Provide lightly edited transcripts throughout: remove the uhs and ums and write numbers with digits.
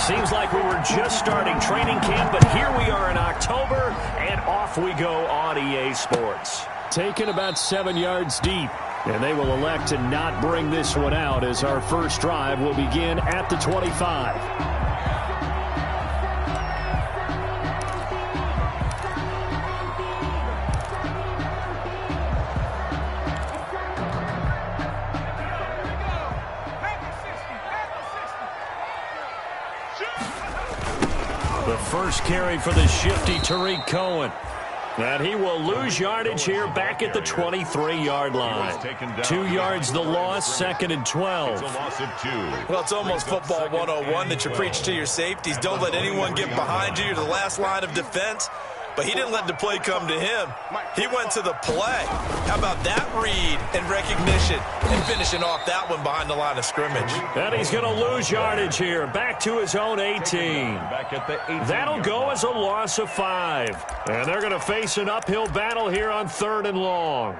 Seems like we were just starting training camp, but here we are in October, and off we go on EA Sports. Taken about 7 yards deep, and they will elect to not bring this one out as our first drive will begin at the 25. The first carry for the shifty Tariq Cohen. And he will lose yardage here back at the 23-yard line. 2 yards the loss, 2nd and 12. Well, it's almost football 101 that you preach to your safeties. Don't let anyone get behind you. You're the last line of defense. But he didn't let the play come to him. He went to the play. How about that read and recognition and finishing off that one behind the line of scrimmage? And he's going to lose yardage here. Back to his own 18. That'll go as a loss of 5. And they're going to face an uphill battle here on 3rd and long.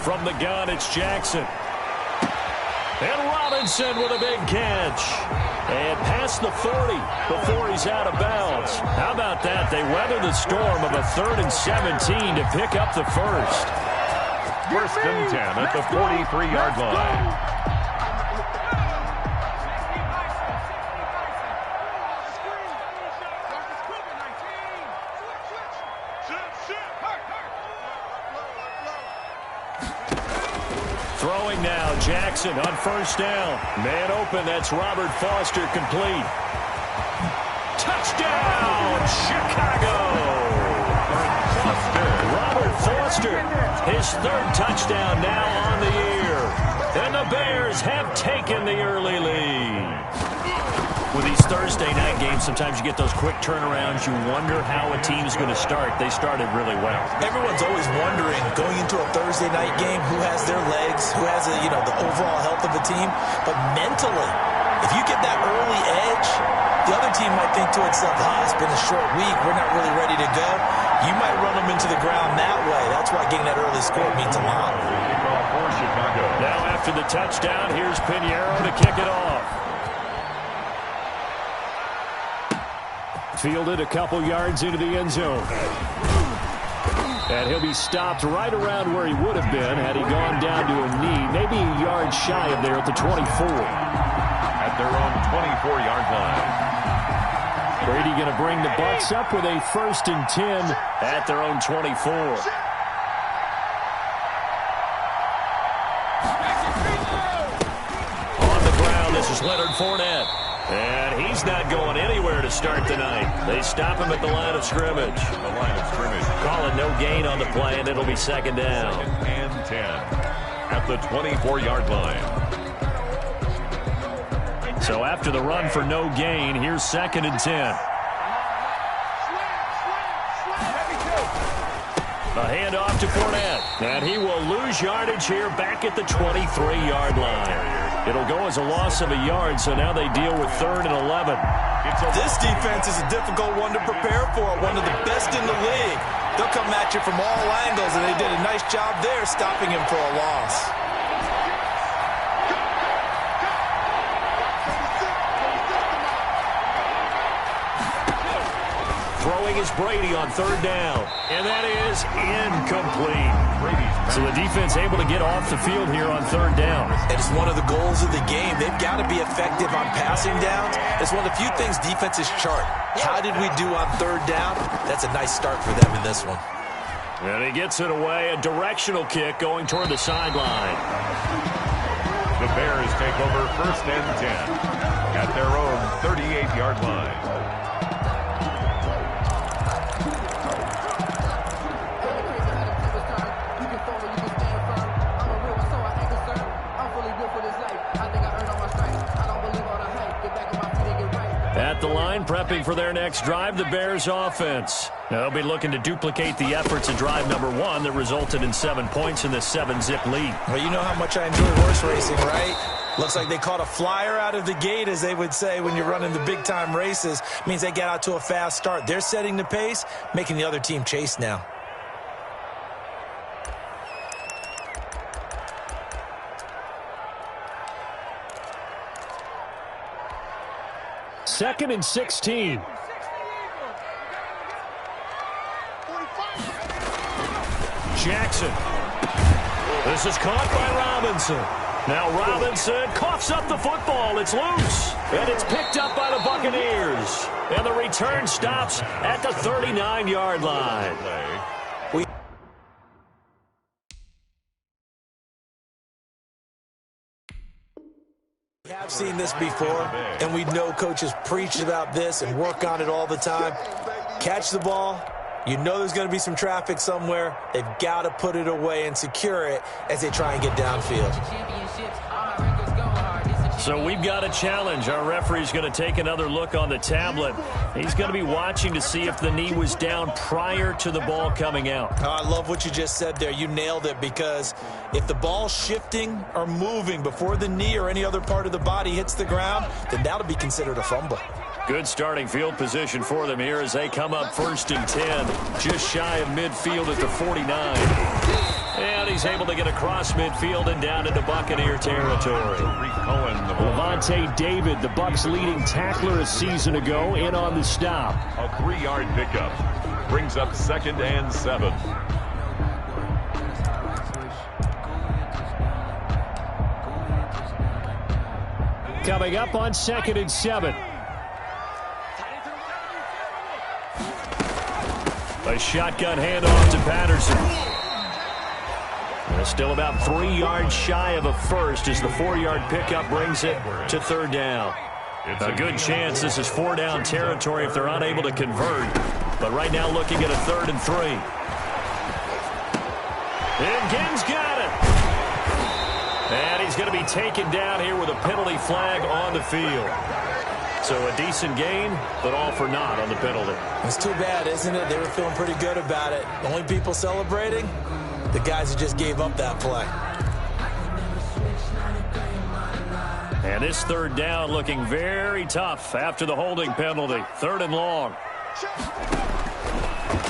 From the gun, it's Jackson. And Robinson with a big catch. And past the 40 before he's out of bounds. How about that? They weather the storm of a 3rd and 17 to pick up the first. 1st and 10 at the 43-yard line. Throwing now, Jackson on 1st down. Man open, that's Robert Foster complete. Touchdown, Chicago! Robert Foster, his 3rd touchdown now on the year. And the Bears have taken the early lead. With these Thursday night games, sometimes you get those quick turnarounds. You wonder how a team's going to start. They started really well. Everyone's always wondering, going into a Thursday night game, who has their legs, who has the overall health of the team. But mentally, if you get that early edge, the other team might think to itself, it's been a short week. We're not really ready to go. You might run them into the ground that way. That's why getting that early score means a lot. Now after the touchdown, here's Pinheiro to kick it off. Fielded a couple yards into the end zone. And he'll be stopped right around where he would have been had he gone down to a knee, maybe a yard shy of there at the 24. At their own 24-yard line. Brady going to bring the Bucs up with a 1st and 10 at their own 24. On the ground, this is Leonard Fournette. And he's not going anywhere to start the night. They stop him at the line of scrimmage. Calling no gain on the play, and it'll be 2nd down. 2nd and 10 at the 24-yard line. So after the run for no gain, here's 2nd and 10. A handoff to Fournette. And he will lose yardage here back at the 23-yard line. It'll go as a loss of a yard, so now they deal with 3rd and 11. This defense is a difficult one to prepare for, one of the best in the league. They'll come at you from all angles, and they did a nice job there stopping him for a loss. Throwing is Brady on 3rd down, and that is incomplete. So the defense able to get off the field here on 3rd down. It's one of the goals of the game. They've got to be effective on passing downs. It's one of the few things defenses chart. How did we do on 3rd down? That's a nice start for them in this one. And he gets it away, a directional kick going toward the sideline. The Bears take over 1st and 10 at their own 38-yard line. At the line, prepping for their next drive, the Bears offense. Now they'll be looking to duplicate the efforts of drive number 1 that resulted in 7 points in this 7-zip lead. Well, you know how much I enjoy horse racing, right? Looks like they caught a flyer out of the gate, as they would say when you're running the big-time races. Means they get out to a fast start. They're setting the pace, making the other team chase now. Second and 16. Jackson. This is caught by Robinson. Now Robinson coughs up the football. It's loose. And it's picked up by the Buccaneers. And the return stops at the 39-yard line. We have seen this before, and we know coaches preach about this and work on it all the time. Catch the ball. You know there's going to be some traffic somewhere. They've got to put it away and secure it as they try and get downfield. So we've got a challenge. Our referee's going to take another look on the tablet. He's going to be watching to see if the knee was down prior to the ball coming out. Oh, I love what you just said there. You nailed it, because if the ball's shifting or moving before the knee or any other part of the body hits the ground, then that'll be considered a fumble. Good starting field position for them here as they come up 1st and 10, just shy of midfield at the 49. And he's able to get across midfield and down into Buccaneer territory. Levante David, the Bucs' leading tackler a season ago, in on the stop. A 3-yard pickup brings up 2nd and 7. Coming up on 2nd and 7. A shotgun handoff to Patterson. And still about 3 yards shy of a first as the 4-yard pickup brings it to 3rd down. A good chance this is 4-down territory if they're unable to convert. But right now looking at a 3rd and 3. And Gibbs got it. And he's going to be taken down here with a penalty flag on the field. So a decent gain, but all for naught on the penalty. It's too bad, isn't it? They were feeling pretty good about it. The only people celebrating, the guys who just gave up that play. And this 3rd down looking very tough after the holding penalty. 3rd and long.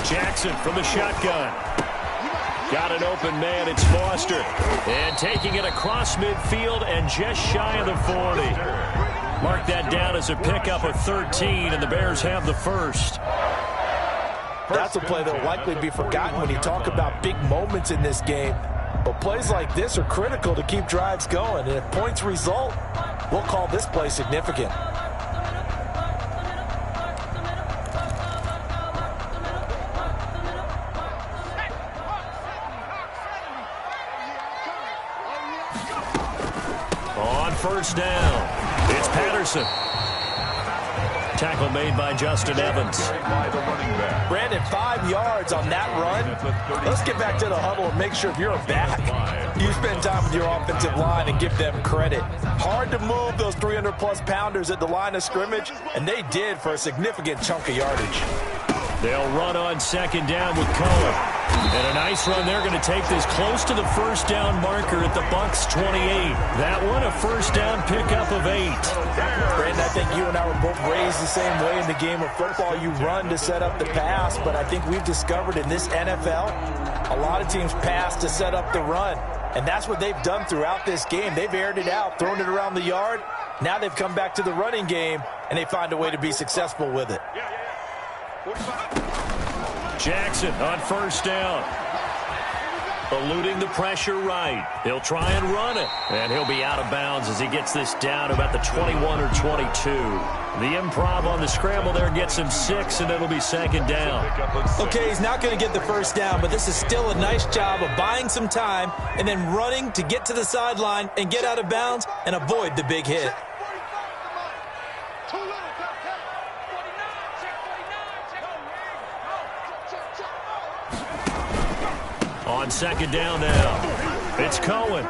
Jackson from the shotgun. Got an open man. It's Foster. And taking it across midfield and just shy of the 40. Mark that down as a pickup of 13, and the Bears have the first. That's a play that will likely be forgotten when you talk about big moments in this game. But plays like this are critical to keep drives going. And if points result, we'll call this play significant. On 1st down, it's Patterson. Tackle made by Justin Evans. Brandon, 5 yards on that run. Let's get back to the huddle and make sure if you're a back, you spend time with your offensive line and give them credit. Hard to move those 300-plus pounders at the line of scrimmage, and they did for a significant chunk of yardage. They'll run on 2nd down with Cohen. And a nice run. They're going to take this close to the 1st down marker at the Bucs 28. That one, a 1st down pickup of 8. Brandon, I think you and I were both raised the same way in the game of football. You run to set up the pass, but I think we've discovered in this NFL, a lot of teams pass to set up the run. And that's what they've done throughout this game. They've aired it out, thrown it around the yard. Now they've come back to the running game, and they find a way to be successful with it. Jackson on 1st down. Eluding the pressure right. He'll try and run it. And he'll be out of bounds as he gets this down about the 21 or 22. The improv on the scramble there gets him 6, and it'll be 2nd down. Okay, he's not going to get the 1st down, but this is still a nice job of buying some time and then running to get to the sideline and get out of bounds and avoid the big hit. On 2nd down now, it's Cohen.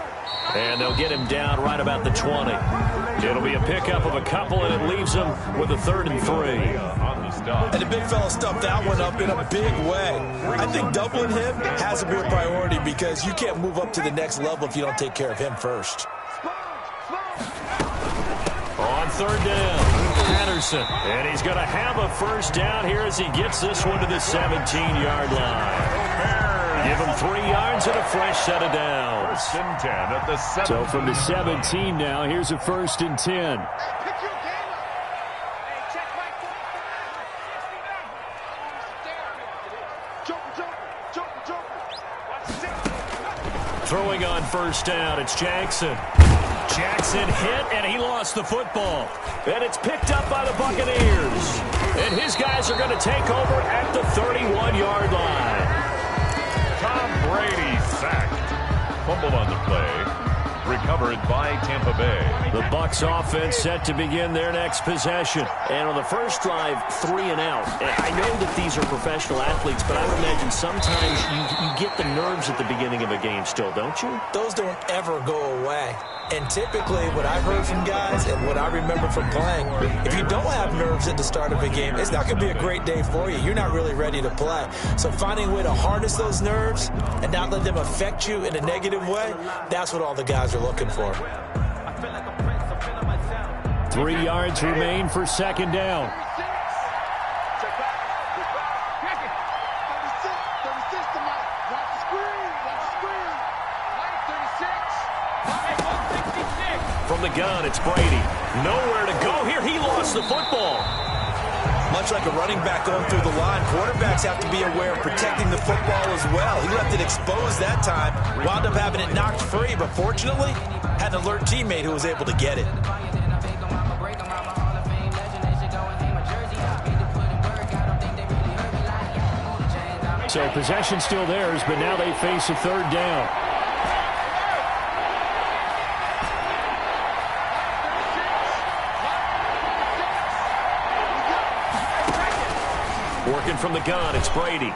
And they'll get him down right about the 20. It'll be a pickup of a couple, and it leaves him with a 3rd and 3. And the big fella stuffed that one up in a big way. I think doubling him has to be a priority because you can't move up to the next level if you don't take care of him first. third down. Patterson. And he's going to have a first down here as he gets this one to the 17-yard line. Give him 3 yards and a fresh set of downs. First and 10 at the 17. So from the 17 now, here's a first and 10. Throwing on first down, it's Jackson. Jackson hit, and he lost the football. And it's picked up by the Buccaneers. And his guys are going to take over at the 31-yard line. Tom Brady sacked. Fumbled on the play. Recovered by Tampa Bay. The Bucs offense set to begin their next possession. And on the first drive, 3 and out. I know that these are professional athletes, but I would imagine sometimes you get the nerves at the beginning of a game still, don't you? Those don't ever go away. And typically, what I've heard from guys and what I remember from playing, if you don't have nerves at the start of a game, it's not going to be a great day for you. You're not really ready to play. So finding a way to harness those nerves and not let them affect you in a negative way, that's what all the guys are looking for. 3 yards remain for second down. From the gun, it's Brady. Nowhere to go here. He lost the football. Much like a running back going through the line, quarterbacks have to be aware of protecting the football as well. He left it exposed that time, wound up having it knocked free, but fortunately, had an alert teammate who was able to get it. So possession still theirs, but now they face a third down. Working from the gun, it's Brady.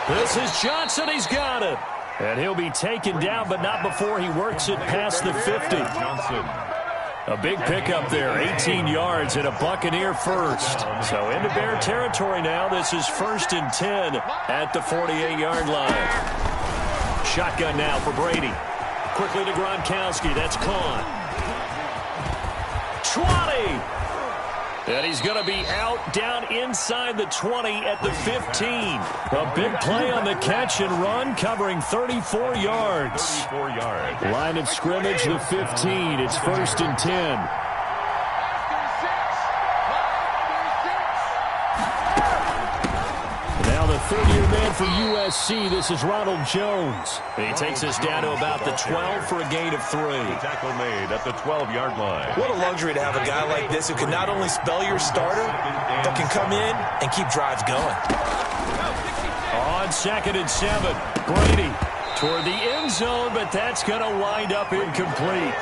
This is Johnson, he's got it. And he'll be taken down, but not before he works it past the 50. Johnson. A big pickup there, 18 yards and a Buccaneer first. So into Bear territory now. This is first and 10 at the 48-yard line. Shotgun now for Brady. Quickly to Gronkowski, that's caught. 20! And he's going to be out down inside the 20 at the 15. A big play on the catch and run, covering 34 yards. 34 yards. Line of scrimmage, the 15. It's first and 10. Now the third-year man for USC, this is Ronald Jones. And he takes us down to about the 12 for a gain of 3. Tackle made at the 12-yard line. What a luxury to have a guy like this who can not only spell your starter, but can come in and keep drives going. On second and 7, Brady toward the end zone, but that's going to wind up incomplete.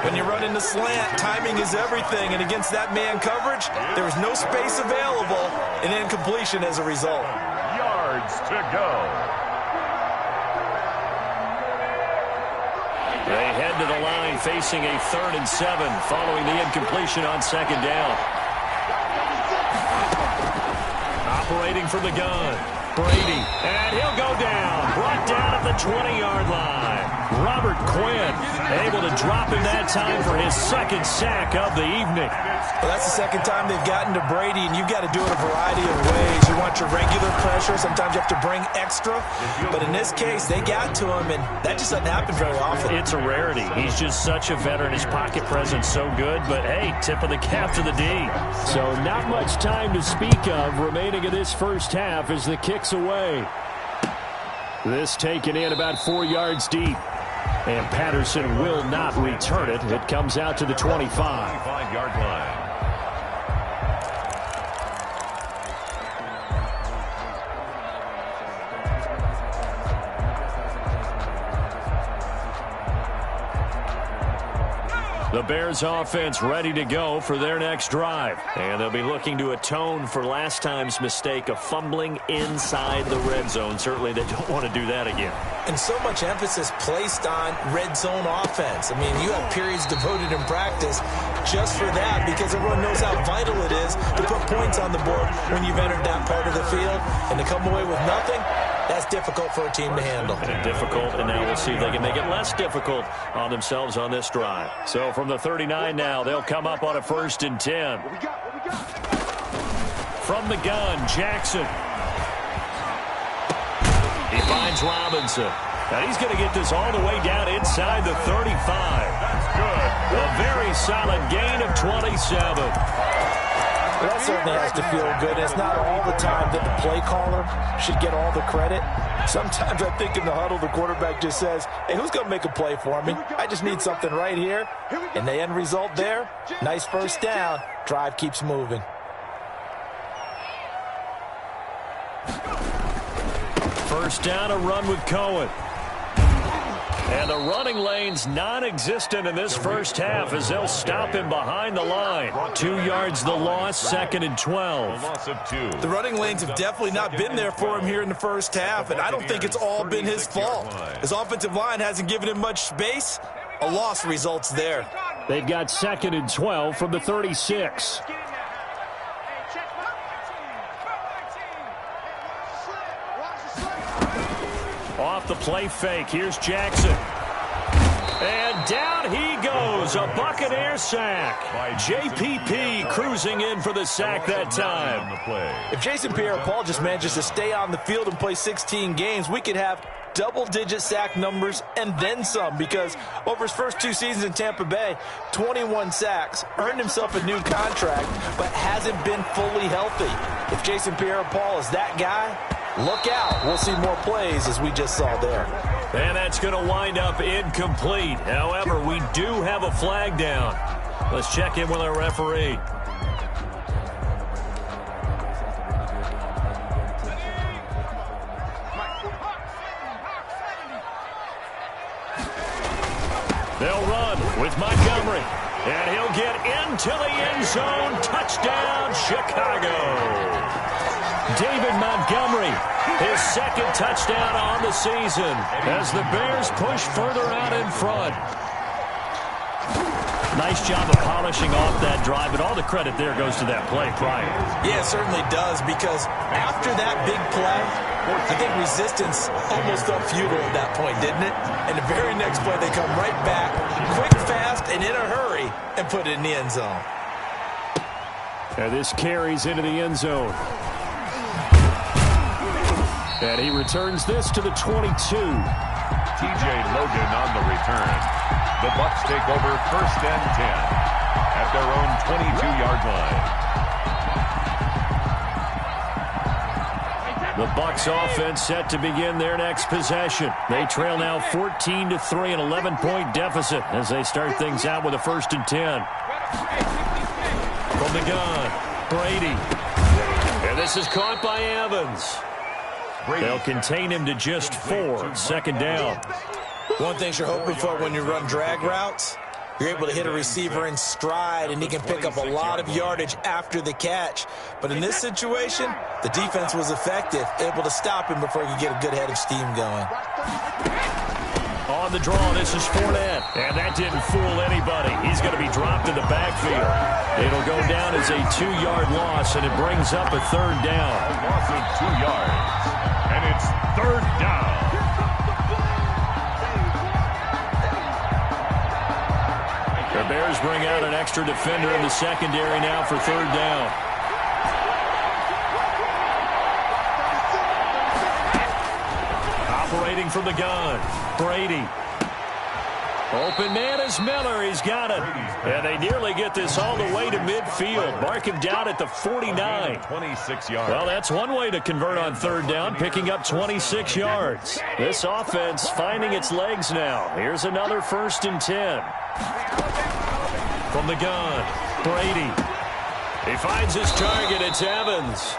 When you're running the slant, timing is everything, and against that man coverage, there was no space available, and incompletion as a result. Yards to go. They head to the line facing a 3rd and 7 following the incompletion on second down. Operating from the gun, Brady, and he'll go down. Brought down at the 20-yard line. Robert Quinn able to drop him that time for his second sack of the evening. Well, that's the second time they've gotten to Brady, and you've got to do it a variety of ways. You want your regular pressure. Sometimes you have to bring extra. But in this case, they got to him, and that just doesn't happen very often. It's a rarity. He's just such a veteran. His pocket presence so good. But, hey, tip of the cap to the D. So not much time to speak of remaining in this first half as the kick's away. This taken in about 4 yards deep. And Patterson will not return it. It comes out to the 25. 25-yard line. The Bears offense ready to go for their next drive. And they'll be looking to atone for last time's mistake of fumbling inside the red zone. Certainly they don't want to do that again. And so much emphasis placed on red zone offense. I mean, you have periods devoted in practice just for that because everyone knows how vital it is to put points on the board when you've entered that part of the field. And to come away with nothing, That's difficult for a team to handle. Difficult, and now we'll see if they can make it less difficult on themselves on this drive. So from the 39 now, they'll come up on a 1st and 10. From the gun, Jackson. He finds Robinson. Now he's going to get this all the way down inside the 35. That's good. A very solid gain of 27. Well, that certainly has to feel good. It's not all the time that the play caller should get all the credit. Sometimes I think in the huddle, the quarterback just says, hey, who's going to make a play for me? I just need something right here. And the end result there, nice first down. Drive keeps moving. First down, a run with Cohen. And the running lane's non-existent in this first half as they'll stop him behind the line. 2 yards the loss, 2nd and 12. Loss of 2. The running lanes have definitely not been there for him here in the first half, and I don't think it's all been his fault. His offensive line hasn't given him much space. A loss results there. They've got 2nd and 12 from the 36. Off the play fake, here's Jackson. And down he goes, a Buccaneer sack. JPP cruising in for the sack that time. If Jason Pierre-Paul just manages to stay on the field and play 16 games, we could have double-digit sack numbers and then some, because over his first 2 seasons in Tampa Bay, 21 sacks, earned himself a new contract, but hasn't been fully healthy. If Jason Pierre-Paul is that guy, look out. We'll see more plays as we just saw there. And that's going to wind up incomplete. However, we do have a flag down. Let's check in with our referee. They'll run with Montgomery. And he'll get into the end zone. Touchdown, Chicago. David Montgomery, his 2nd touchdown on the season as the Bears push further out in front. Nice job of polishing off that drive, but all the credit there goes to that play prior. Yeah, it certainly does, because after that big play, I think resistance almost felt futile at that point, didn't it? And the very next play, they come right back, quick, fast, and in a hurry, and put it in the end zone. And this carries into the end zone. And he returns this to the 22. TJ Logan on the return. The Bucs take over 1st and 10 at their own 22-yard line. The Bucs offense set to begin their next possession. They trail now 14-3, an 11-point deficit as they start things out with a 1st and 10. From the gun, Brady. And this is caught by Evans. They'll contain him to just 4, 2nd down. One thing you're hoping for when you run drag routes, you're able to hit a receiver in stride, and he can pick up a lot of yardage after the catch. But in this situation, the defense was effective, able to stop him before he could get a good head of steam going. On the draw, this is Fournette. And that didn't fool anybody. He's going to be dropped in the backfield. It'll go down as a 2-yard loss, and it brings up a 3rd down. A loss of 2 yards. And it's 3rd down. The Bears bring out an extra defender in the secondary now for 3rd down. Operating from the gun, Brady. Open man is Miller. He's got it. And they nearly get this all the way to midfield. Mark him down at the 49. 26 yards. Well, that's one way to convert on 3rd down, picking up 26 yards. This offense finding its legs now. Here's another 1st and 10. From the gun, Brady. He finds his target. It's Evans.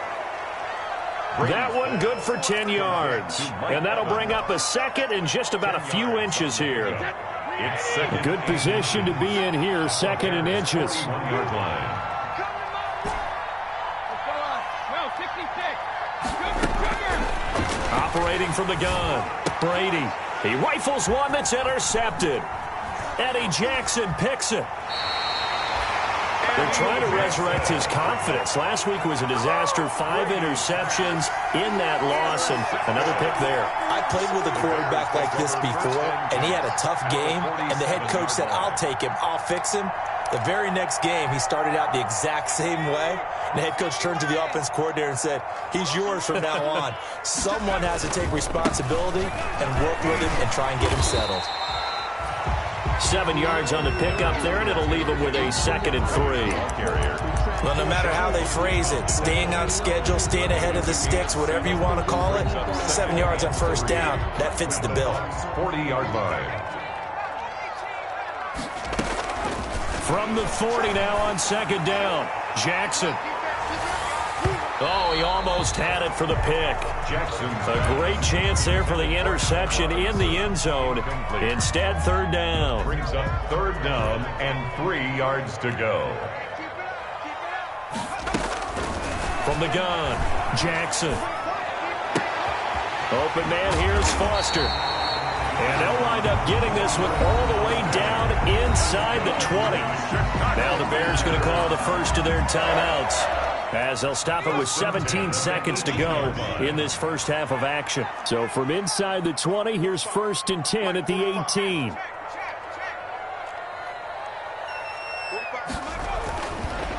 That one good for 10 yards. And that'll bring up a 2nd and just about a few inches here. It's 2nd. Good position to be in here, 2nd and inches. 1-yard line. Operating from the gun, Brady. He rifles one that's intercepted. Eddie Jackson picks it. They're trying to resurrect his confidence. Last week was a disaster. 5 interceptions in that loss, and another pick there. I played with a quarterback like this before, and he had a tough game, and the head coach said, I'll take him, I'll fix him. The very next game, he started out the exact same way, and the head coach turned to the offense coordinator and said, he's yours from now on. Someone has to take responsibility and work with him and try and get him settled. 7 yards on the pickup there, and it'll leave him with a 2nd and 3. Well, no matter how they phrase it, staying on schedule, staying ahead of the sticks, whatever you want to call it, 7 yards on first down, that fits the bill. 40-yard line. From the 40 now on 2nd down, Jackson. Oh, he almost had it for the pick. Jackson's A great chance there for the interception in the end zone. Instead, 3rd down. brings up 3rd down and 3 yards to go. From the gun, Jackson. Open man, here's Foster. And they'll wind up getting this one all the way down inside the 20. Now the Bears going to call the first of their timeouts, as they'll stop it with 17 seconds to go in this first half of action. So from inside the 20, here's 1st and 10 at the 18.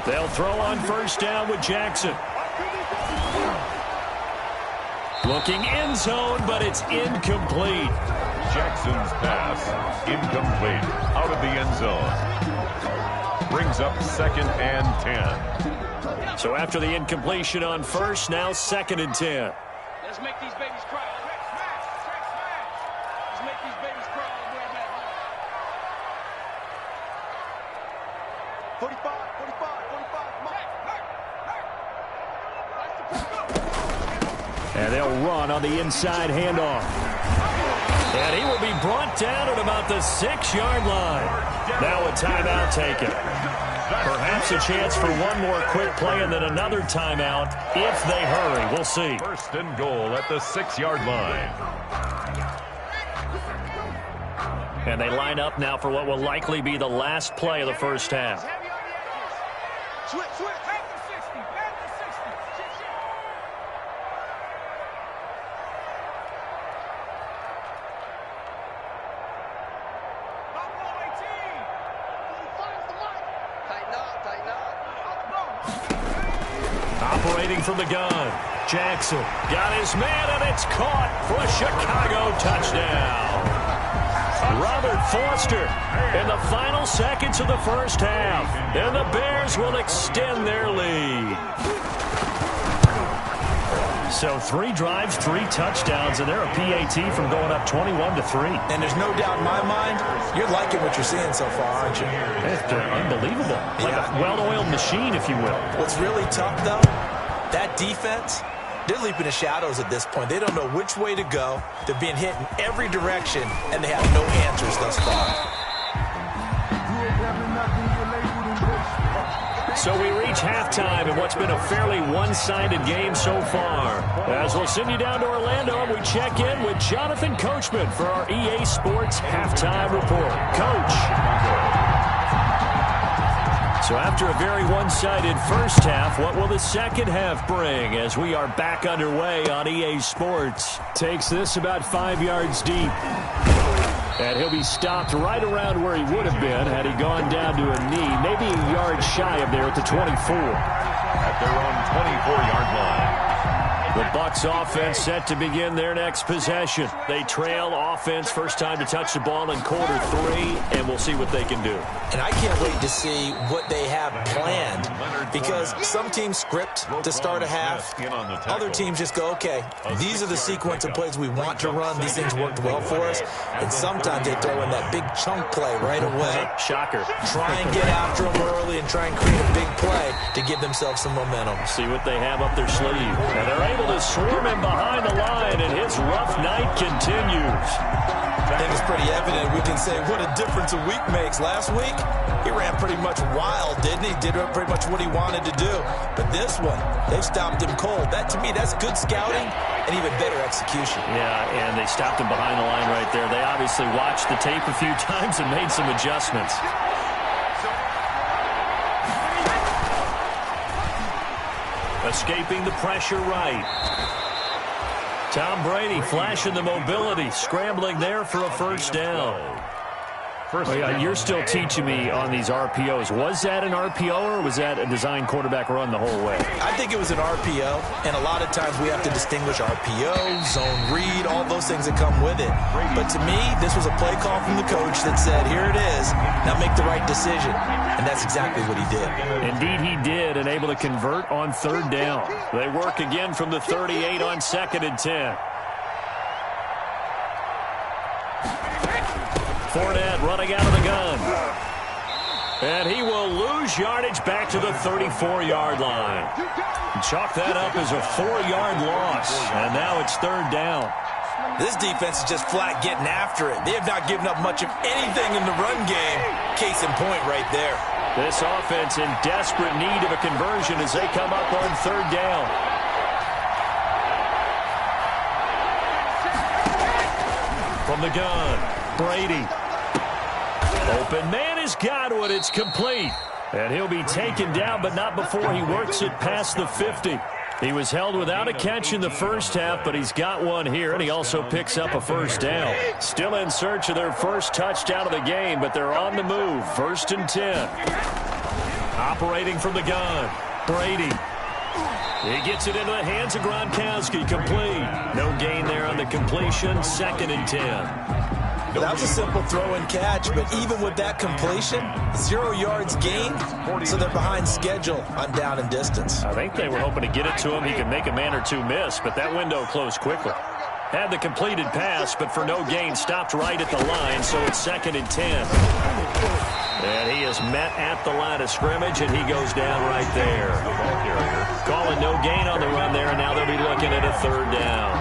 They'll throw on first down with Jackson. Looking end zone, but it's incomplete. Jackson's pass incomplete, out of the end zone. Brings up 2nd and 10. So after the incompletion on first, now 2nd and 10. Let's make these babies cry. Let's make these babies cry. 45. And they'll run on the inside handoff. And he will be brought down at about the 6-yard line. Now a timeout taken. Perhaps a chance for one more quick play and then another timeout if they hurry. We'll see. 1st and goal at the 6-yard line. And they line up now for what will likely be the last play of the first half. Switch. Back to 60. Operating from the gun, Jackson got his man, and it's caught for a Chicago touchdown. Robert Foster in the final seconds of the first half, and the Bears will extend their lead. So 3 drives, 3 touchdowns, and they're a PAT from going up 21-3. And there's no doubt in my mind, you're liking what you're seeing so far, aren't you? It's unbelievable. Like a well-oiled machine, if you will. What's really tough, though, that defense, they're leaping the shadows at this point. They don't know which way to go. They're being hit in every direction, and they have no answers thus far. So we reach halftime in what's been a fairly one-sided game so far. As we'll send you down to Orlando, and we check in with Jonathan Coachman for our EA Sports Halftime Report. Coach. So after a very one-sided first half, what will the second half bring as we are back underway on EA Sports? Takes this about 5 yards deep. And he'll be stopped right around where he would have been had he gone down to a knee, maybe a yard shy of there at the 24. At their own 24-yard line. The Bucs offense set to begin their next possession. They trail offense, first time to touch the ball in quarter 3, and we'll see what they can do. And I can't wait to see what they have planned, because some teams script to start a half. Other teams just go, okay, these are the sequence of plays we want to run. These things worked well for us. And sometimes they throw in that big chunk play right away. Shocker. Try and get after them early and try and create a big play to give themselves some momentum. See what they have up their sleeve. And they're able to swarm him behind the line, and his rough night continues. I think it's pretty evident. We can say what a difference a week makes. Last week, he ran pretty much wild, didn't he? Did pretty much what he wanted to do. But this one, they've stopped him cold. That, to me, that's good scouting and even better execution. Yeah, and they stopped him behind the line right there. They obviously watched the tape a few times and made some adjustments. Escaping the pressure right. Tom Brady flashing the mobility, scrambling there for a first down. You're still teaching me on these RPOs. Was that an RPO or was that a design quarterback run the whole way? I think it was an RPO, and a lot of times we have to distinguish RPO, zone read, all those things that come with it. But to me, this was a play call from the coach that said, here it is, now make the right decision. And that's exactly what he did. Indeed he did, and able to convert on third down. They work again from the 38 on 2nd and 10. Fournette running out of the gun. And he will lose yardage back to the 34-yard line. Chalk that up as a 4-yard loss. And now it's third down. This defense is just flat getting after it. They have not given up much of anything in the run game. Case in point right there. This offense in desperate need of a conversion as they come up on third down. From the gun, Brady. Open man has got it. It's complete. And he'll be taken down, but not before he works it past the 50. He was held without a catch in the first half, but he's got one here, and he also picks up a first down. Still in search of their first touchdown of the game, but they're on the move. 1st and 10. Operating from the gun, Brady. He gets it into the hands of Gronkowski. Complete. No gain there on the completion. 2nd and 10. That was a simple throw and catch, but even with that completion, 0 yards gained, so they're behind schedule on down and distance. I think they were hoping to get it to him. He could make a man or two miss, but that window closed quickly. Had the completed pass, but for no gain, stopped right at the line, so it's 2nd and 10. And he is met at the line of scrimmage, and he goes down right there. Calling no gain on the run there, and now they'll be looking at a third down.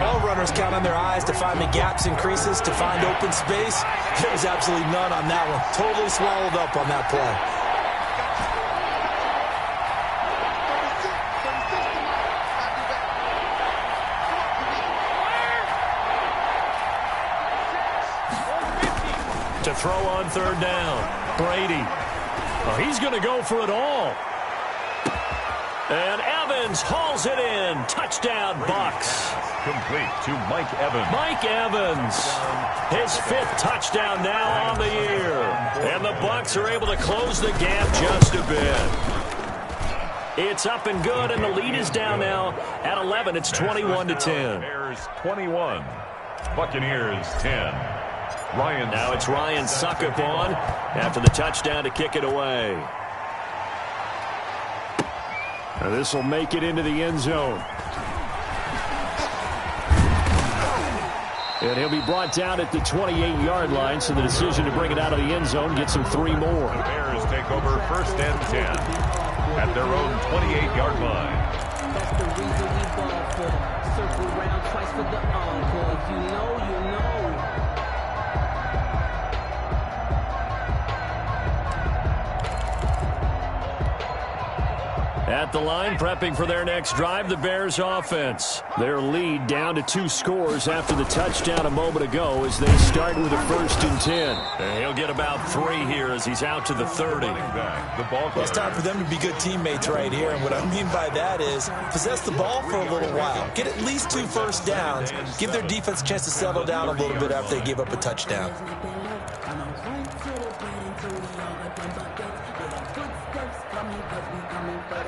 All runners count on their eyes to find the gaps and creases, to find open space. There was absolutely none on that one. Totally swallowed up on that play. To throw on third down, Brady. Oh, he's going to go for it all. And Evans hauls it in. Touchdown, Bucks. Complete to Mike Evans. Mike Evans, his 5th touchdown now on the year. And the Bucks are able to close the gap just a bit. It's up and good, and the lead is down now at 11. It's 21-10. Bears 21, Buccaneers 10. Now it's Ryan Suckup on after the touchdown to kick it away. Now this will make it into the end zone. And he'll be brought down at the 28-yard line, so the decision to bring it out of the end zone gets him 3 more. The Bears take over 1st and 10 at their own 28-yard line. That's the reason we ball for. Circle around twice for the encore. You know. At the line, prepping for their next drive, the Bears offense. Their lead down to 2 scores after the touchdown a moment ago as they start with a 1st and 10. And he'll get about 3 here as he's out to the 30. It's time for them to be good teammates right here, and what I mean by that is possess the ball for a little while. Get at least 2 first downs. Give their defense a chance to settle down a little bit after they give up a touchdown.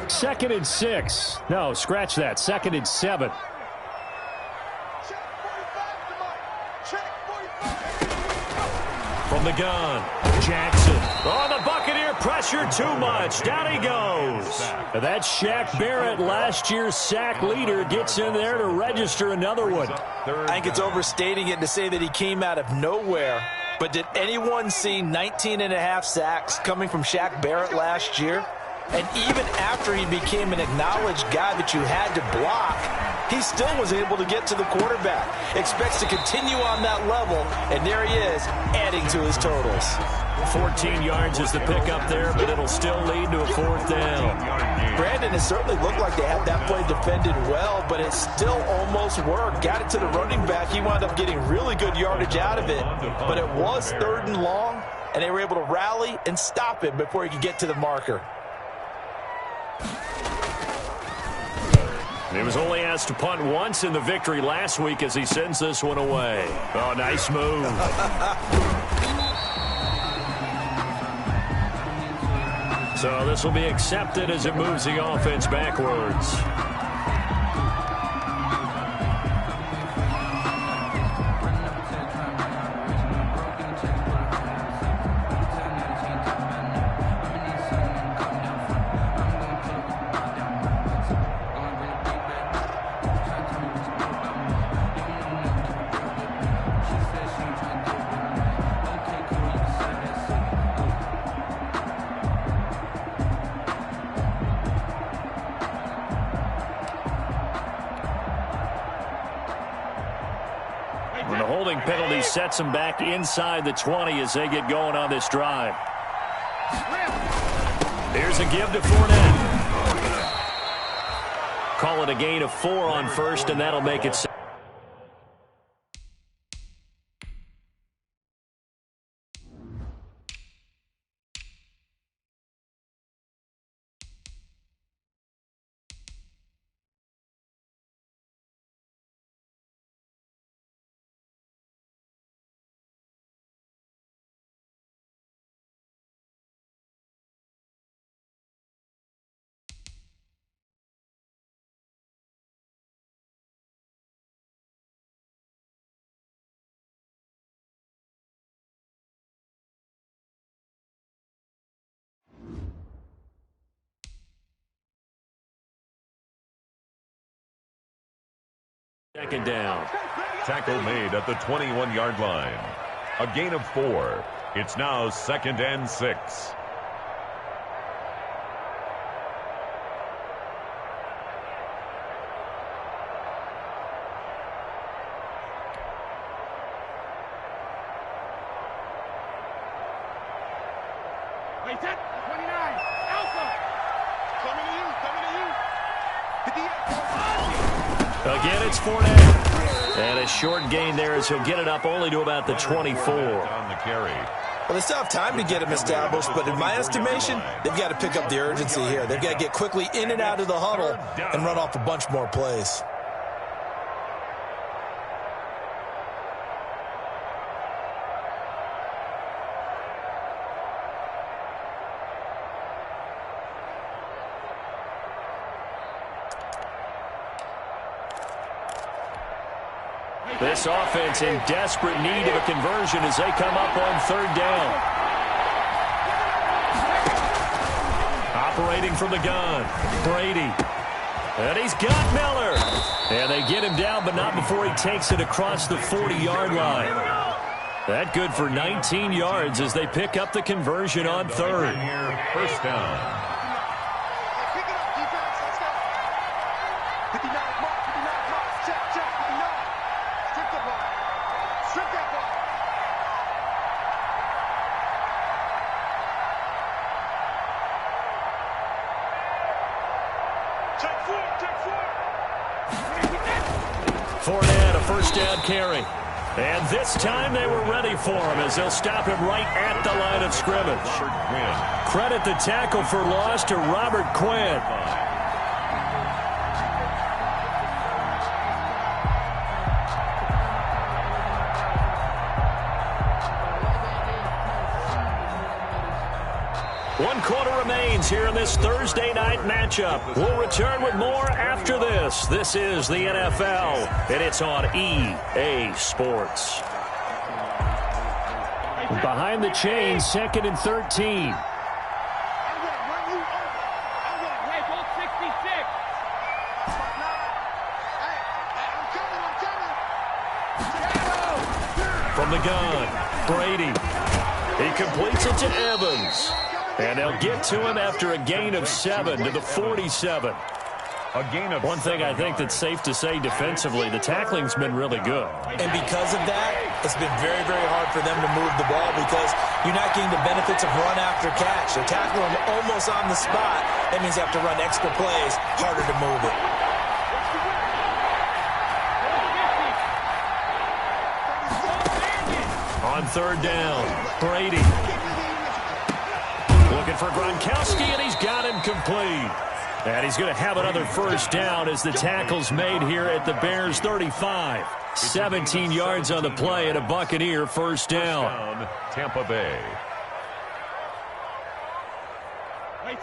2nd and 6. No, scratch that. 2nd and 7. From the gun, Jackson. Oh, the Buccaneer pressure too much. Down he goes. That's Shaq Barrett, last year's sack leader, gets in there to register another one. I think it's overstating it to say that he came out of nowhere. But did anyone see 19.5 sacks coming from Shaq Barrett last year? And even after he became an acknowledged guy that you had to block, he still was able to get to the quarterback. Expects to continue on that level, and there he is, adding to his totals. 14 yards is the pickup there, but it'll still lead to a 4th down. Brandon, it certainly looked like they had that play defended well, but it still almost worked. Got it to the running back. He wound up getting really good yardage out of it, but it was 3rd and long, and they were able to rally and stop him before he could get to the marker. He was only asked to punt once in the victory last week as he sends this one away. Oh, nice move. So this will be accepted as it moves the offense backwards. And the holding penalty sets them back inside the 20 as they get going on this drive. Here's a give to Fournette. Call it a gain of 4 on first, and that'll make it 6. Second down. Tackle made at the 21-yard line. A gain of 4. It's now 2nd and 6. Wait, that 29. Alpha. Coming to you. Again, it's Fournette. And a short gain there as he'll get it up only to about the 24. On the carry. Well, they still have time to get him established, but in my estimation, they've got to pick up the urgency here. They've got to get quickly in and out of the huddle and run off a bunch more plays. This offense in desperate need of a conversion as they come up on 3rd down. Operating from the gun, Brady. And he's got Miller. And they get him down, but not before he takes it across the 40-yard line. That good for 19 yards as they pick up the conversion on 3rd. First down. Fournette, a first down carry. And this time they were ready for him as they'll stop him right at the line of scrimmage. Credit the tackle for loss to Robert Quinn. One quarter remains here in this Thursday night matchup. We'll return with more after this. This is the NFL, and it's on EA Sports. Behind the chains, 2nd and 13. From the gun, Brady. He completes it to Evans. And they'll get to him after a gain of 7 to the 47. A gain of One thing I think that's safe to say defensively, the tackling's been really good. And because of that, it's been very, very hard for them to move the ball because you're not getting the benefits of run after catch. They're tackling them almost on the spot. That means you have to run extra plays, harder to move it. On 3rd down, Brady. Looking for Gronkowski, and he's got him complete. And he's going to have another first down as the tackle's made here at the Bears 35. 17 yards on the play and a Buccaneer first down. Tampa Bay.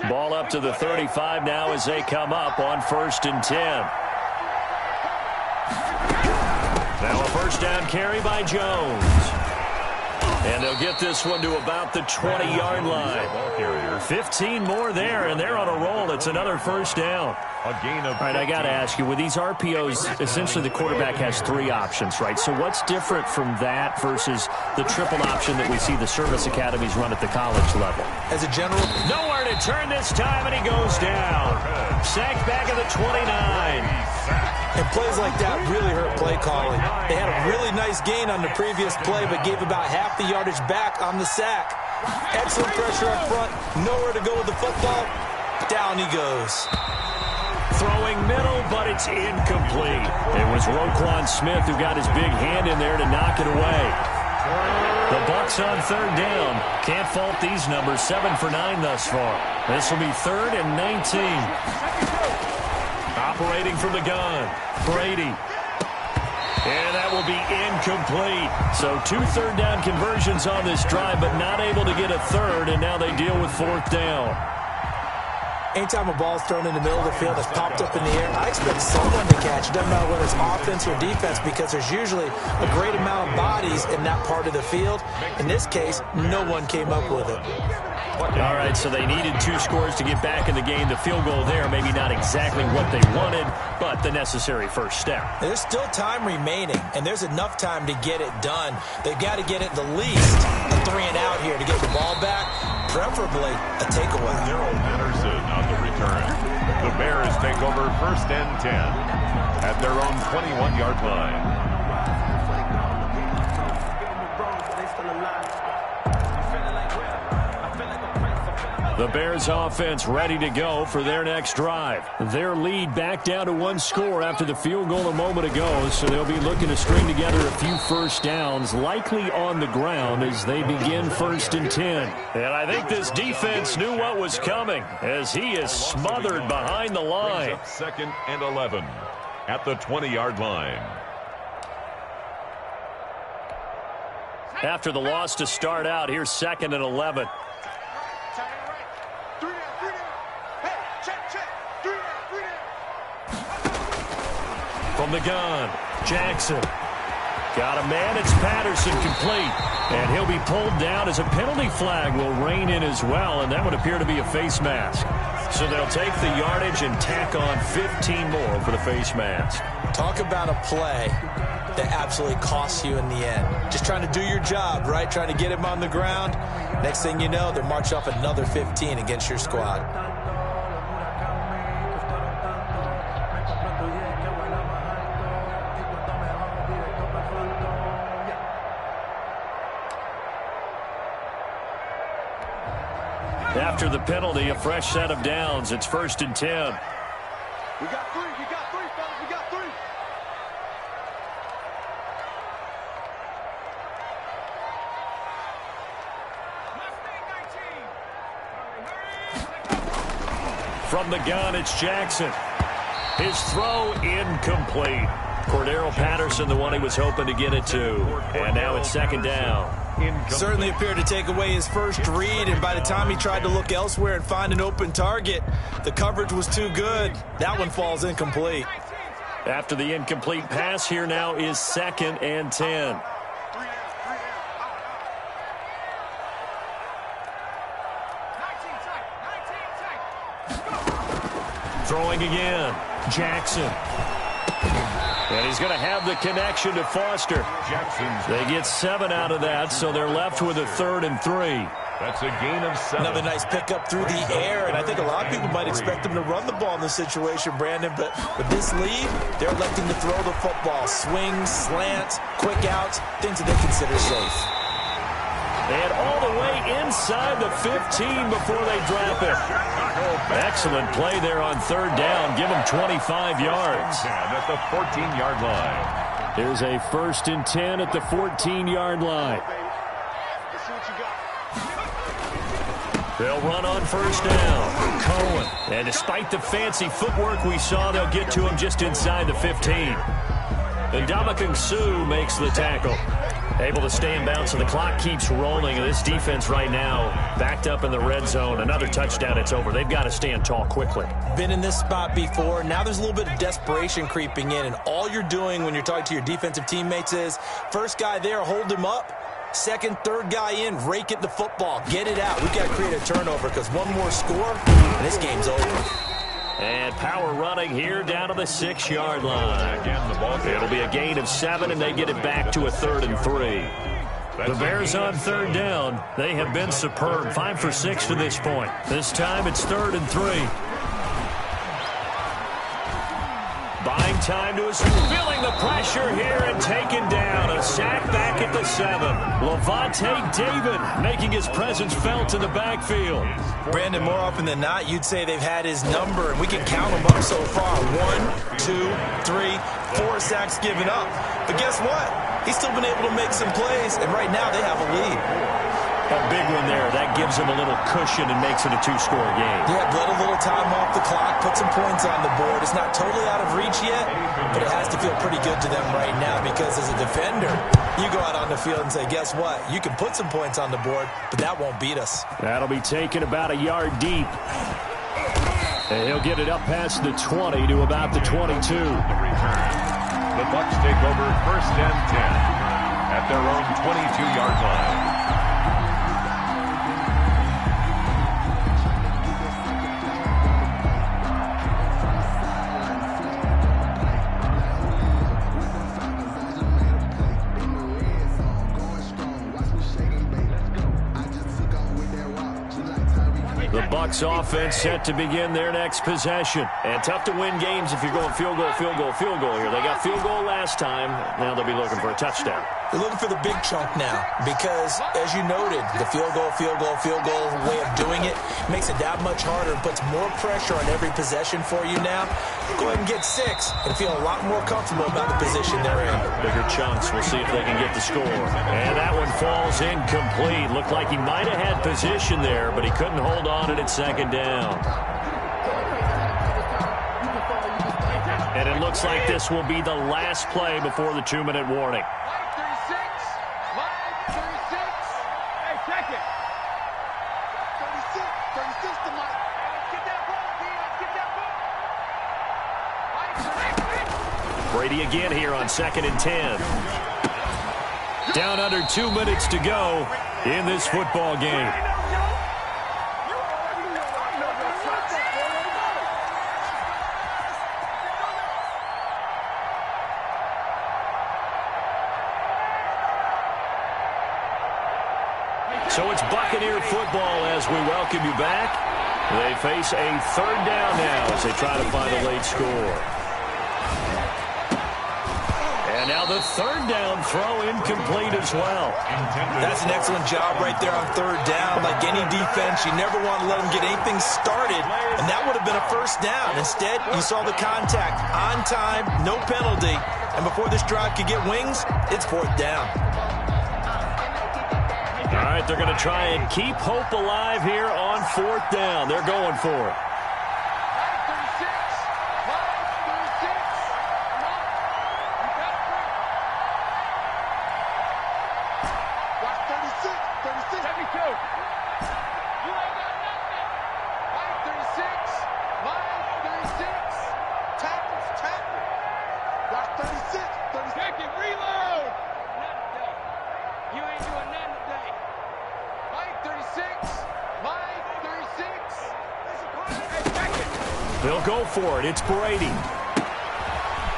Ball up to the 35 now as they come up on 1st and 10. Now a first down carry by Jones. And they'll get this one to about the 20-yard line. 15 more there, and they're on a roll. It's another first down. A gain of All right, I got to ask you, with these RPOs, essentially the quarterback has 3 options, right? So what's different from that versus the triple option that we see the service academies run at the college level? As a general, Nowhere to turn this time, and he goes down. Sacked back at the 29. and plays like that really hurt play calling. They had a really nice gain on the previous play, but gave about half the yardage back on the sack. Excellent pressure up front. Nowhere to go with the football. Down he goes. Throwing middle, but it's incomplete. It was Roquan Smith who got his big hand in there to knock it away. The Bucs on 3rd down. Can't fault these numbers. 7 for 9 thus far. This will be 3rd and 19. Operating from the gun, Brady. And that will be incomplete. So 2 third-down conversions on this drive, but not able to get a third, and now they deal with 4th down. Anytime a ball's thrown in the middle of the field that's popped up in the air, I expect someone to catch. It doesn't matter whether it's offense or defense, because there's usually a great amount of bodies in that part of the field. In this case, no one came up with it. All right, so they needed 2 scores to get back in the game. The field goal there, maybe not exactly what they wanted, but the necessary first step. There's still time remaining, and there's enough time to get it done. They've got to get it the least a 3 and out here to get the ball back, preferably a takeaway. Daryl Patterson on the return. The Bears take over 1st and 10 at their own 21-yard line. The Bears offense ready to go for their next drive. Their lead back down to 1 score after the field goal a moment ago, so they'll be looking to string together a few first downs, likely on the ground as they begin 1st and 10. And I think this defense knew what was coming as he is smothered behind the line. 2nd and 11 at the 20-yard line. After the loss to start out, here's 2nd and 11. From the gun, Jackson. Got a man, it's Patterson, complete. And he'll be pulled down as a penalty flag will rein in as well, and that would appear to be a face mask. So they'll take the yardage and tack on 15 more for the face mask. Talk about a play that absolutely costs you in the end. Just trying to do your job, right? Trying to get him on the ground. Next thing you know, they're march off another 15 against your squad. After the penalty, a fresh set of downs. It's 1st and 10. We got 3, fellas, we got 3. From the gun, it's Jackson. His throw incomplete. Cordero Patterson, the one he was hoping to get it to. And now it's 2nd down. Certainly appeared to take away his first read, and by the time he tried to look elsewhere and find an open target, the coverage was too good. That one falls incomplete. After the incomplete pass, here now is 2nd and 10. Throwing again, Jackson. And he's going to have the connection to Foster. They get 7 out of that, so they're left with a 3rd and 3. That's a gain of 7. Another nice pickup through the air, and I think a lot of people might expect them to run the ball in this situation, Brandon, but with this lead, they're electing to throw the football. Swings, slants, quick outs, things that they consider safe. And all the way inside the 15 before they drop it. Excellent play there on 3rd down. Give them 25 yards. At the 14-yard line. Here's a 1st and 10 at the 14-yard line. They'll run on first down. Cohen. And despite the fancy footwork we saw, they'll get to him just inside the 15. And Ndamukong Suh makes the tackle. Able to stay in bounds, and the clock keeps rolling. And this defense right now backed up in the red zone. Another touchdown, it's over. They've got to stand tall quickly. Been in this spot before. Now there's a little bit of desperation creeping in, and all you're doing when you're talking to your defensive teammates is first guy there, hold him up. Second, third guy in, rake it the football. Get it out. We've got to create a turnover because one more score, and this game's over. And power running here down to the 6-yard line. It'll be a gain of 7, and they get it back to a 3rd and 3. The Bears on third down. They have been superb. 5 for 6 to this point. This time it's 3rd and 3. Buying time to his, feeling the pressure here and taken down. A sack back at the 7. Levante David making his presence felt in the backfield. Brandon, more often than not, you'd say they've had his number, and we can count them up so far. 1, 2, 3, 4 sacks given up. But guess what? He's still been able to make some plays, and right now they have a lead. A big one there. That gives him a little cushion and makes it a 2-score game. Yeah, let a little time off the clock, put some points on the board. It's not totally out of reach yet, but it has to feel pretty good to them right now because as a defender, you go out on the field and say, guess what? You can put some points on the board, but that won't beat us. That'll be taken about a yard deep. And he'll get it up past the 20 to about the 22. The Bucs take over 1st and 10 at their own 22-yard line. The Bucs offense set to begin their next possession. And tough to win games if you're going field goal, field goal, field goal here. They got field goal last time. Now they'll be looking for a touchdown. They're looking for the big chunk now because, as you noted, the field goal way of doing it makes it that much harder and puts more pressure on every possession for you now. Go ahead and get 6 and feel a lot more comfortable about the position they're in. Bigger chunks. We'll see if they can get the score. And that one falls incomplete. Looked like he might have had position there, but he couldn't hold on at 2nd down. And it looks like this will be the last play before the 2-minute warning. Brady again here on 2nd and 10. Down under 2 minutes to go in this football game. So it's Buccaneer football as we welcome you back. They face a 3rd down now as they try to find a late score. And now the 3rd down throw incomplete as well. That's an excellent job right there on 3rd down. Like any defense, you never want to let them get anything started, and that would have been a 1st down. Instead, you saw the contact on time, no penalty, and before this drive could get wings, it's 4th down. All right, they're going to try and keep hope alive here on 4th down. They're going for it. They'll go for it. It's Brady.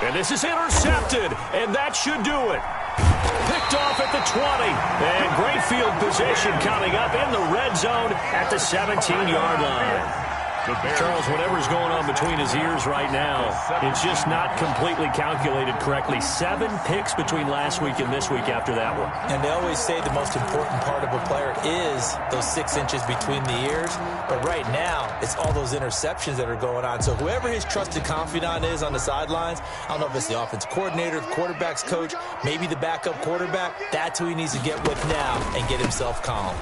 And this is intercepted, and that should do it. Picked off at the 20. And great field position coming up in the red zone at the 17-yard line. Charles, whatever's going on between his ears right now, it's just not completely calculated correctly. 7 picks between last week and this week after that one. And they always say the most important part of a player is those 6 inches between the ears. But right now, it's all those interceptions that are going on. So whoever his trusted confidant is on the sidelines, I don't know if it's the offensive coordinator, the quarterback's coach, maybe the backup quarterback, that's who he needs to get with now and get himself calm.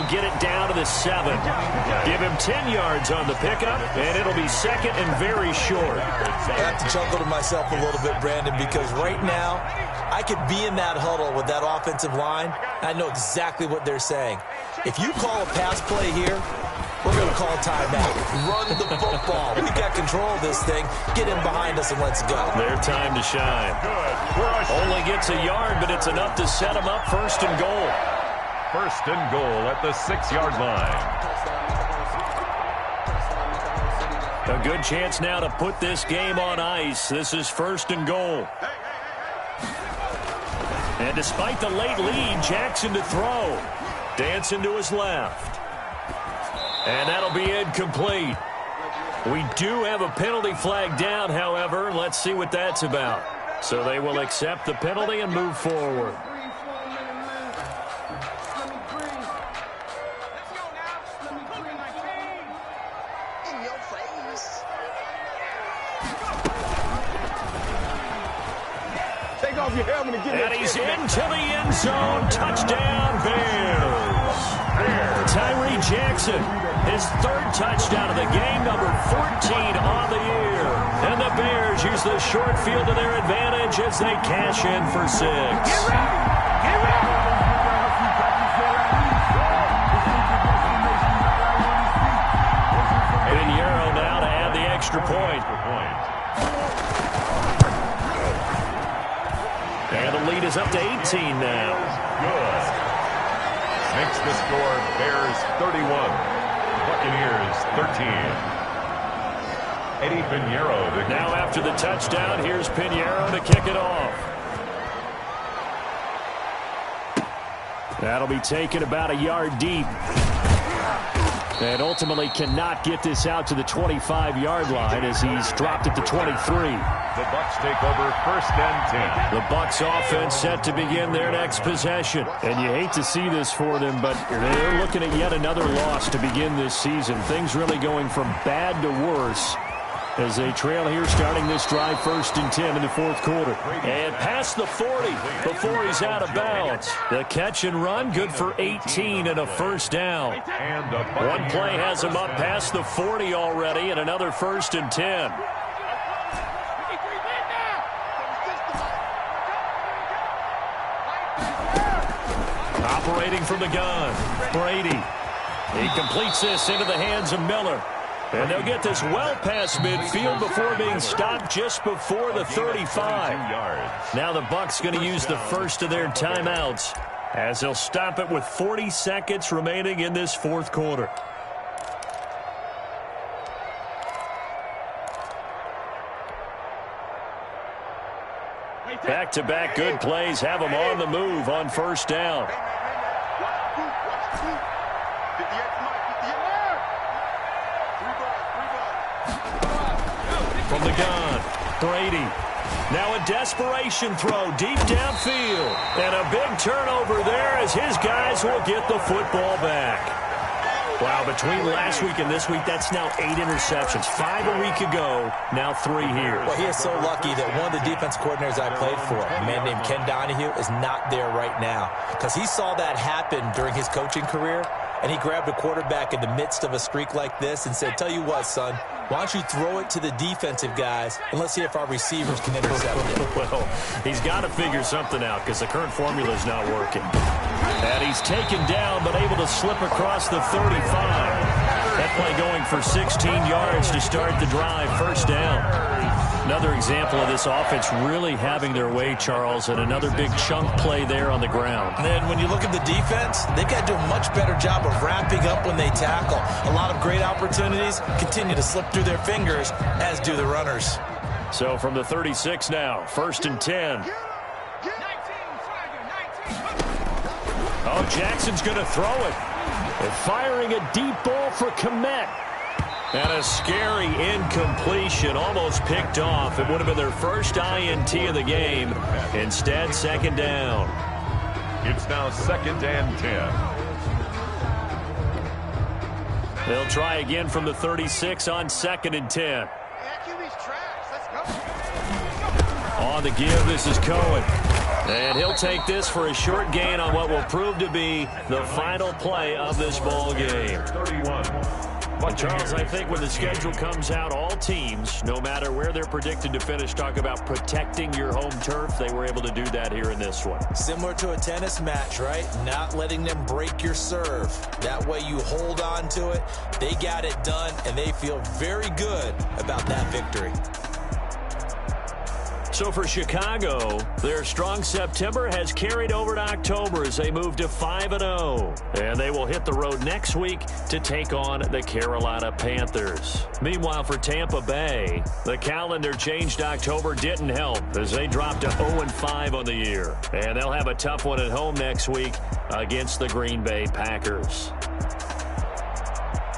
get it down to the 7. Give him 10 yards on the pickup, and it'll be second and very short. I have to chuckle to myself a little bit, Brandon, because right now I could be in that huddle with that offensive line. I know exactly what they're saying. If you call a pass play here, we're going to call a timeout. Run the football. We've got control of this thing. Get him behind us and let's go. Their time to shine. Only gets a yard, but it's enough to set him up first and goal. First and goal at the 6-yard line. A good chance now to put this game on ice. This is first and goal. And despite the late lead, Jackson to throw. Dancing to his left. And that'll be incomplete. We do have a penalty flag down, however. Let's see what that's about. So they will accept the penalty and move forward. And he's into the end zone. Touchdown, Bears. Tyree Jackson, his third touchdown of the game, number 14 on the year. And the Bears use the short field to their advantage as they cash in for 6. Get ready. Pinheiro now to add the extra point. And the lead is up to 18 now. Good. Makes the score Bears 31, Buccaneers 13. Eddie Pinheiro. Now after the touchdown, here's Pinheiro to kick it off. That'll be taken about a yard deep. And ultimately cannot get this out to the 25-yard line as he's dropped it to 23. The Bucs take over first and 10. The Bucs offense set to begin their next possession. And you hate to see this for them, but they're looking at yet another loss to begin this season. Things really going from bad to worse as they trail here starting this drive first and 10 in the fourth quarter. And past the 40 before he's out of bounds. The catch and run good for 18 and a first down. One play has him up past the 40 already and another first and 10. Operating from the gun, Brady. He completes this into the hands of Miller. And they'll get this well past midfield before being stopped just before the 35. Now the Bucs going to use the first of their timeouts as they'll stop it with 40 seconds remaining in this fourth quarter. Back-to-back good plays have them on the move on first down. From the gun, Brady. Now a desperation throw deep downfield. And a big turnover there as his guys will get the football back. Wow, between last week and this week, that's now 8 interceptions. 5 a week ago, now 3 here. Well, he is so lucky that one of the defense coordinators I played for, a man named Ken Donahue, is not there right now. Because he saw that happen during his coaching career, and he grabbed a quarterback in the midst of a streak like this and said, tell you what, son, why don't you throw it to the defensive guys, and let's see if our receivers can intercept it. Well, he's got to figure something out because the current formula is not working. And he's taken down but able to slip across the 35. That play going for 16 yards to start the drive, first down. Another example of this offense really having their way, Charles, and another big chunk play there on the ground. And then when you look at the defense, they've got to do a much better job of wrapping up when they tackle. A lot of great opportunities continue to slip through their fingers, as do the runners. So from the 36 now, first and 10. Oh, Jackson's going to throw it. And firing a deep ball for Kmet. And a scary incompletion, almost picked off. It would have been their first INT of the game. Instead, second down. It's now second and 10. They'll try again from the 36 on second and 10. On the give, this is Cohen. And he'll take this for a short gain on what will prove to be the final play of this ball game. 31. And Charles, I think when the schedule comes out, all teams, no matter where they're predicted to finish, talk about protecting your home turf. They were able to do that here in this one. Similar to a tennis match, right? Not letting them break your serve. That way you hold on to it. They got it done, and they feel very good about that victory. So for Chicago, their strong September has carried over to October as they move to 5-0. And they will hit the road next week to take on the Carolina Panthers. Meanwhile, for Tampa Bay, the calendar changed. October didn't help as they dropped to 0-5 on the year. And they'll have a tough one at home next week against the Green Bay Packers.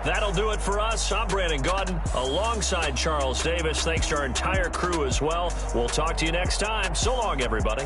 That'll do it for us. I'm Brandon Gaudin alongside Charles Davis. Thanks to our entire crew as well. We'll talk to you next time. So long, everybody.